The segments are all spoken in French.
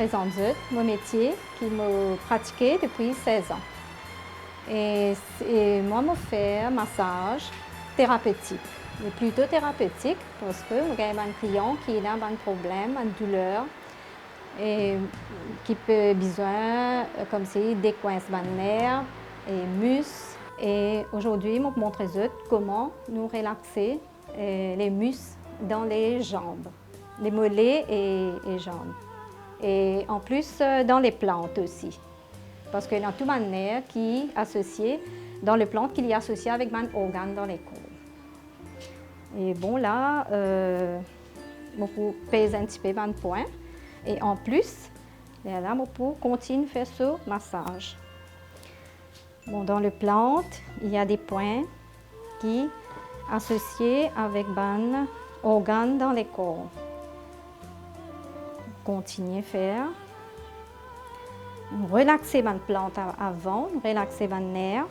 présente mon métier qui m'a pratiqué depuis 16 ans. Et moi, je fais un massage thérapeutique. Mais plutôt thérapeutique parce que j'ai un client qui a un problème, une douleur, et qui peut besoin, comme si, décoincer les nerfs et muscles. Et aujourd'hui, je vais vous montrer comment nous relaxer les muscles dans les jambes, les mollets et jambes. Et en plus, dans les plantes aussi. Parce qu'il y a toute manière qui est associée dans les plantes qui est associée avec un organe dans les corps. Et bon, là, je peux peser un petit peu le point. Et en plus, là, je peux continuer à faire ce massage. Bon, dans les plantes, il y a des points qui sont associés avec un organe dans les corps. Continuez à faire. Relaxer la plante avant, relaxer les nerfs.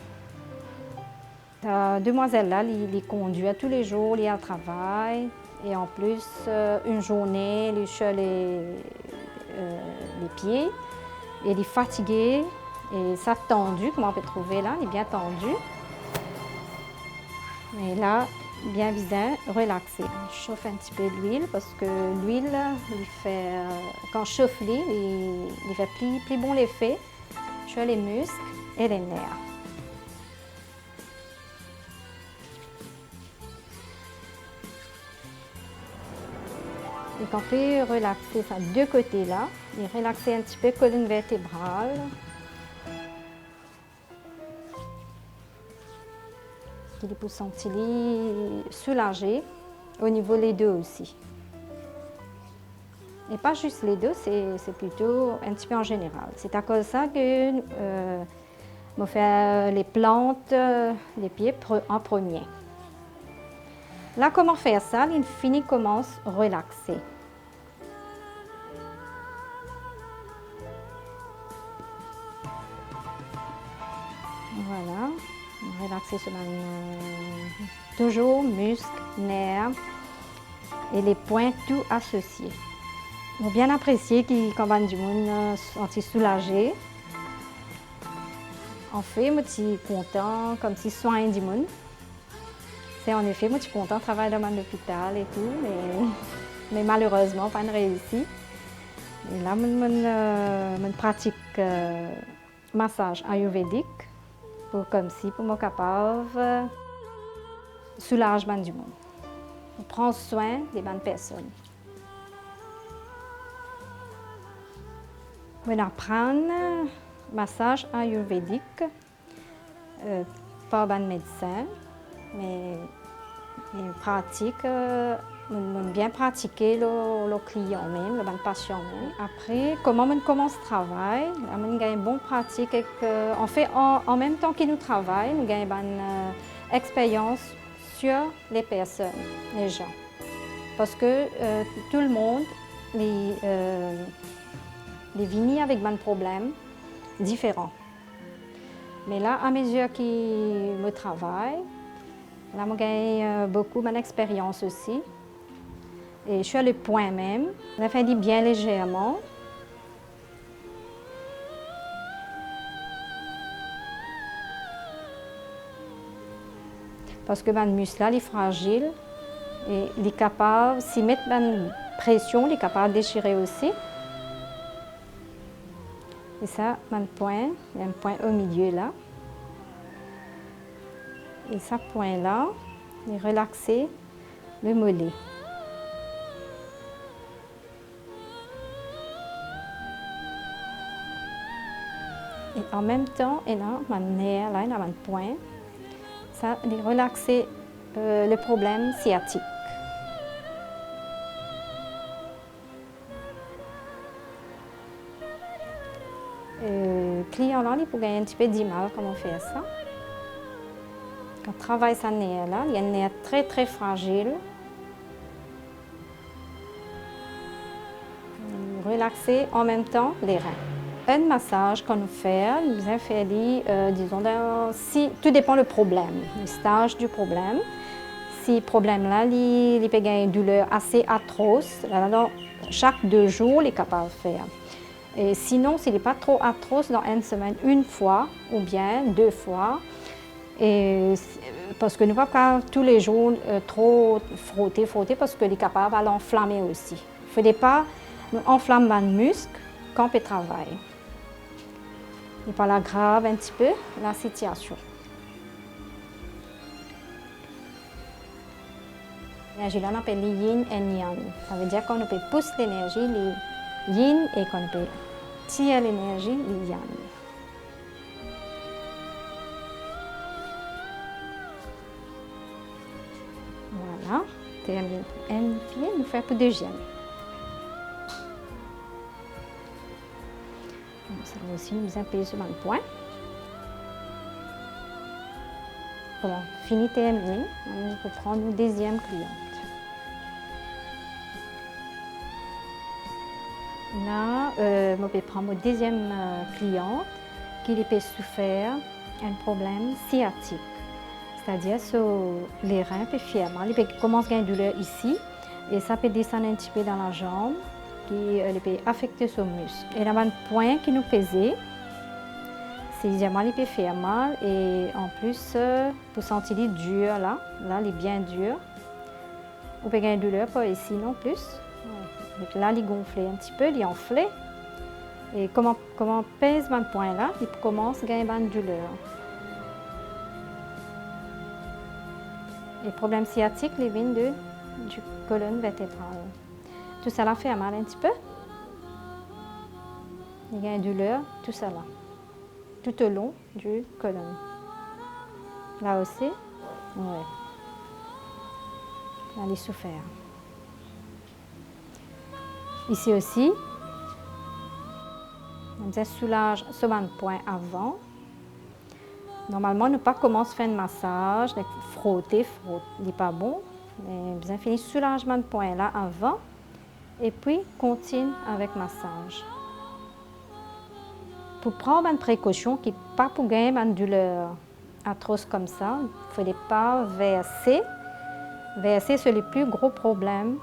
La demoiselle-là, il conduit tous les jours, il y a le travail. Et en plus, une journée, il fait les pieds. Et il est fatigué. Et ça tendu, comme on peut trouver là, il est bien tendu. Et là, bien relaxé. Je chauffe un petit peu l'huile parce que l'huile, quand je chauffe l'huile, il fait plus bon l'effet sur les muscles et les nerfs. Et quand on peut relaxer ça deux côtés là, et relaxer un petit peu la colonne vertébrale. Il peut se sentir soulagé au niveau des deux aussi. Et pas juste les deux, c'est plutôt un petit peu en général. C'est à cause de ça que je fais les plantes, les pieds en premier. Là, comment faire ça? Il commence à relaxer. Voilà. Relaxer toujours muscles, nerfs et les points tout associés. Il faut bien apprécier quand du monde sentit soulagé. En fait, moi, je suis content, comme si soin du monde. C'est en effet, moi, je suis content de travailler dans l'hôpital et tout, mais malheureusement, pas réussi. Et là, je pratique massage ayurvédique. Pour me capable de soulager du monde. On prend soin des bonnes personnes. On apprend le massage ayurvédique par un médecin, mais il pratique, bien pratiquer le client même, le patient même. Après, comment on commence le travail, on a une bonne pratique. En fait, en même temps que nous travaillons, nous avons une expérience sur les personnes, les gens. Parce que tout le monde est venu avec un problème différent. Mais là, à mesure que je travaille, là, je gagne beaucoup d'expérience aussi. Et je suis à le point même. On a fait bien légèrement. Parce que le muscle là, il est fragile et il est capable, s'il met une pression, il est capable de déchirer aussi. Et ça, un point, il y a un point au milieu là. Et ce point là, il est relaxé le mollet. Et en même temps, il y a un nerf, là, il y a un point. Ça, il est relaxé le problème sciatique. Le client là, il peut gagner un petit peu d'image comment faire ça. Quand on travaille ce nerf là, il y a un nerf très très fragile. Relaxer en même temps les reins. Un massage qu'on fait, nous avons fait, disons, tout dépend du problème, le stage du problème. Si le problème-là, il peut avoir une douleur assez atroce, alors chaque 2 jours, il est capable de faire. Et sinon, s'il n'est pas trop atroce dans une semaine, une fois ou bien 2 fois. Et parce que nous ne pouvons pas tous les jours trop frotter parce qu'il est capable de l'enflammer aussi. Il ne faut pas enflammer le muscle quand on peut travailler. Il pas grave un petit peu la situation. L'énergie là, on appelle les yin et yang. Ça veut dire qu'on peut pousser l'énergie, les yin, et qu'on peut tirer l'énergie, les yang. Voilà, termine un pied, nous faisons pour deuxième. Ça va aussi nous appuyer sur le point. Bon, fini terminé, on peut prendre une deuxième cliente. Là, on peut prendre une deuxième cliente qui peut souffrir un problème sciatique. C'est-à-dire sur les reins peuvent faire mal, il commence à avoir une douleur ici et ça peut descendre un petit peu dans la jambe qui peut affecter son muscle. Et là, un point qui nous pesait, c'est évidemment il peut faire mal et en plus pour sentir il est dur là il est bien dur. On peut avoir une douleur pas ici non plus. Donc là il est gonflé un petit peu, il est enflé. Et comment on pèse un point là, il commence à avoir une douleur. Les problèmes sciatiques, les viennent du colonne vertébrale. Tout ça là fait mal un petit peu. Il y a une douleur, tout ça là. Tout au long du colonne. Là aussi, ouais. Là, il souffert. Ici aussi, on soulage ce point avant. Normalement, ne pas commencer à faire un massage, frotter, il n'est pas bon. Mais bien finir soulagement de point là avant et puis continue avec massage. Pour prendre une précaution qui n'est pas pour gagner une douleur atroce comme ça, il ne faut pas verser. Verser, c'est le plus gros problème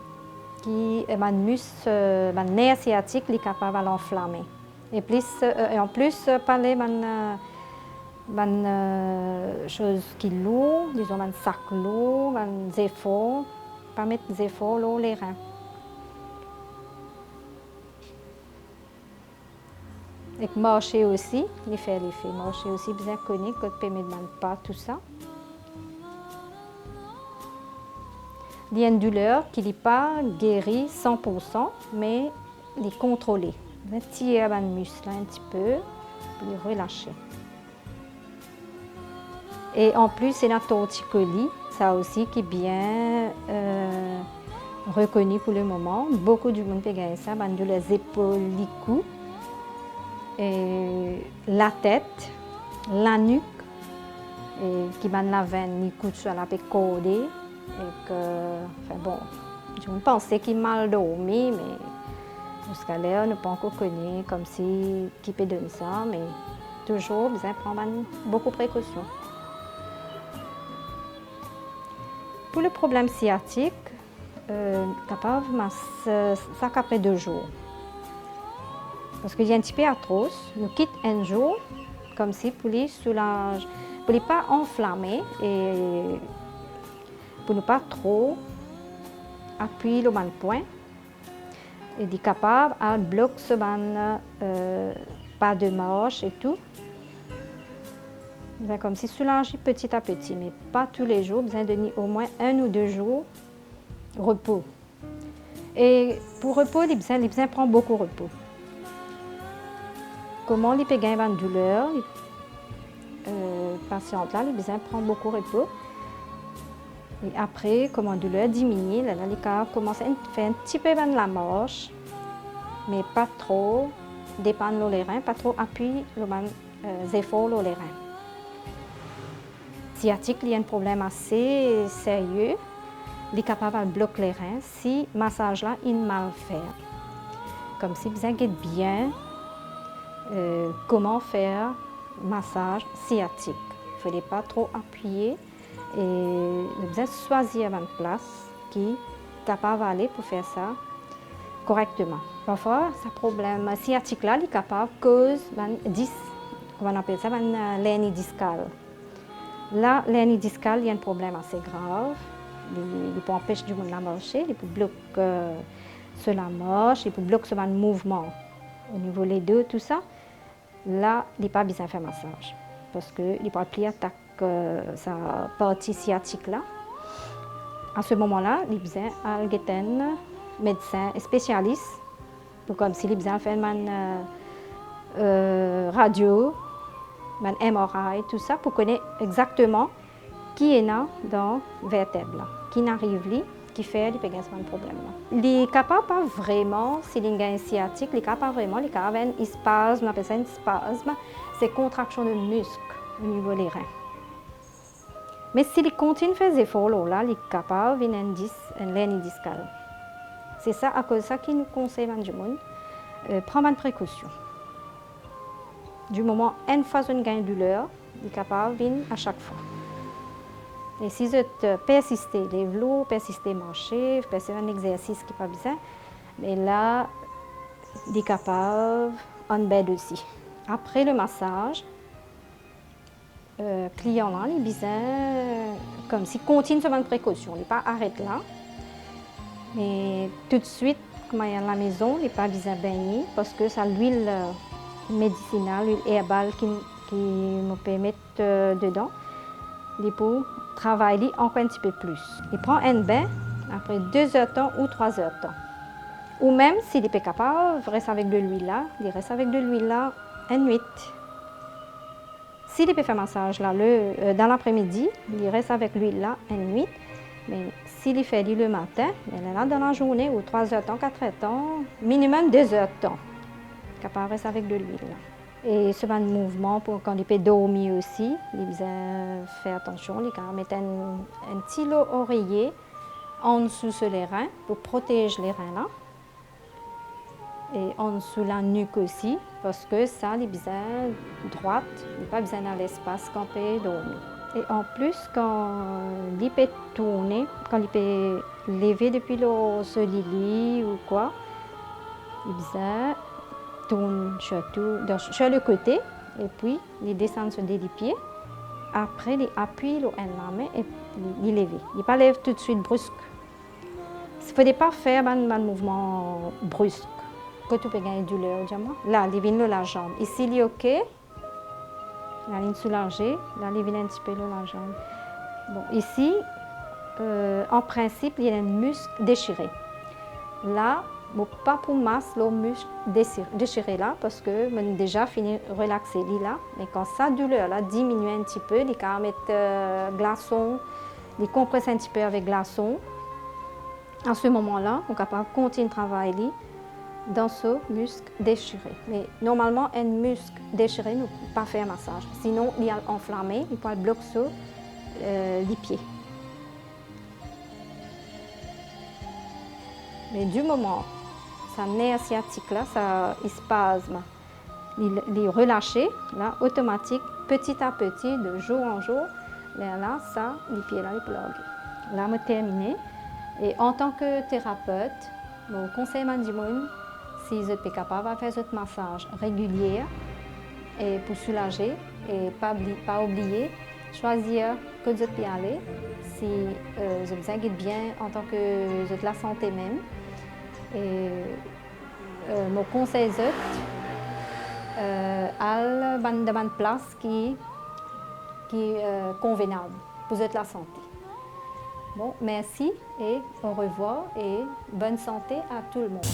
qui le muscle, le nerf sciatique est capable de l'enflammer. Et en plus, parler de choses qui sont lourdes, disons un sac lourd, des efforts, pas mettre des efforts dans les reins. Et marcher aussi, il fait l'effet. Marcher aussi bien connu, quand on peut mettre pas tout ça. Il y a une douleur qui n'est pas guérie 100%, mais il est contrôlé. On va tirer le muscle un petit peu, puis le relâcher. Et en plus, c'est la torticolis, ça aussi qui est bien reconnu pour le moment. Beaucoup de monde peut gagner ça, les épaules, les coups. Et la tête, la nuque, et qui m'a la veine, les coudes sur la pécodée, et que, enfin bon, je pensais qu'il mal dormi, mais jusqu'à l'heure, on n'a pas encore connu comme si qui peut donner ça, mais toujours besoin de prendre beaucoup de précautions. Pour le problème sciatique, capable, ça après 2 jours. Parce qu'il y a un petit peu atroce, nous quitte un jour, comme si pour les soulager, pour ne pas enflammer et pour ne pas trop appuyer le point. Et est capable à bloquer ce pas de marche et tout. Comme si soulager petit à petit, mais pas tous les jours, besoin de donner au moins 1 ou 2 jours repos. Et pour repos, il besoin prend beaucoup de repos. Comment il peut gagner une douleur, patiente là, il besoin prendre beaucoup de repos. Et après, comment la douleur diminue, là, il commence à faire un petit peu de la marche, mais pas trop dépendre les reins, pas trop appuyer les efforts les reins. Sciatique, il y a un problème assez sérieux. Il est capable de bloquer les reins si le massage là est mal fait. Comme si vous avez bien comment faire massage sciatique. Il ne faut pas trop appuyer et vous avez choisir une place qui est capable d'aller pour faire ça correctement. Parfois, ce problème sciatique là, il est capable de cause on appelle ça l'hernie discale. Là, l'hernie discale, il y a un problème assez grave. Il peut empêcher du monde de marcher, il peut bloquer sur la marche, il peut bloquer sur le mouvement au niveau des deux, tout ça. Là, il n'est pas besoin de faire massage parce qu'il ne peut plus attaquer sa partie sciatique là. À ce moment-là, il a besoin d'un médecin spécialiste, comme s'il a besoin de faire une radio, un MRI, tout ça, pour connaître exactement qui est là dans la vertèbre, qui n'arrive là, qui fait ce problème. Il est capable pas vraiment, s'il y a un sciatique, il est capable vraiment, il est capable un spasme, on appelle ça un spasme, c'est contraction de muscles au niveau des reins. Mais s'il continue à faire des efforts, là, il est capable de faire une hernie discale. C'est ça, à cause de ça, qu'il nous conseille du monde, prendre une précaution. Du moment où une fois une gain de douleur, il est capable de venir à chaque fois. Et si vous persistez, les velours, persistez marcher, persistez un exercice qui n'est pas besoin, mais là, il est capable en bed aussi. Après le massage, le client là, il a besoin, comme s'il continue sur une précaution, il n'est pas arrêté là. Mais tout de suite, quand il est à la maison, il n'est pas besoin de baigner parce que c'est l'huile médicinale, l'huile herbale qui me permet dedans. Il peut travailler encore un petit peu plus. Il prend un bain après 2 heures de temps ou 3 heures de temps. Ou même s'il n'est pas capable, il reste avec de l'huile là, il reste avec de l'huile là une nuit. S'il peut faire un massage là, dans l'après-midi, il reste avec l'huile là une nuit. Mais s'il fait le matin, il est là dans la journée, ou 3 heures de temps, 4 heures de temps, minimum 2 heures de temps. Capable de rester avec de l'huile là. Et ce mouvement, pour quand il peut dormir aussi, il besoin faire attention, il peut mettre un petit lot oreiller en dessous sur les reins pour protéger les reins là. Et en dessous la nuque aussi, parce que ça, il a besoin droite, il n'a pas besoin dans l'espace quand il peut dormir. Et en plus, quand il peut tourner, quand il peut lever depuis le lit ou quoi, il a besoin tourne sur le côté et puis il descend sur les pieds. Après, il appuie la main et il lève. Il ne pas lève tout de suite brusque. Il ne faut pas faire un mouvement brusque. Quand tu peux gagner douleur, là, il vient la jambe. Ici, il est OK. Là, il est soulagé. Là, il vient un petit peu la jambe. Bon, ici, en principe, il y a un muscle déchiré. Là, pas pour masse, le muscle déchiré là, parce que on a déjà fini de relaxer là. Mais quand sa douleur là, diminue un petit peu, il peut mettre glaçon, il compresse un petit peu avec glaçon. À ce moment-là, on est capable de continuer de travailler dans ce muscle déchiré. Mais normalement, un muscle déchiré ne peut pas faire un massage. Sinon, il est enflammé, il peut bloquer sur les pieds. Mais du moment sa nerf sciatique là, il spasme, il est relâché, là, automatique, petit à petit, de jour en jour, là, ça, les pieds là, ils plongent. Là, je terminé. Et en tant que thérapeute, je conseille à du monde, si vous êtes capable de faire ce massage régulier et pour soulager et pas oublier, choisir que vous êtes aller si vous vous inquiétez bien en tant que vous êtes la santé même. Et mon conseil est à une place qui est convenable pour la santé. Bon, merci et au revoir et bonne santé à tout le monde.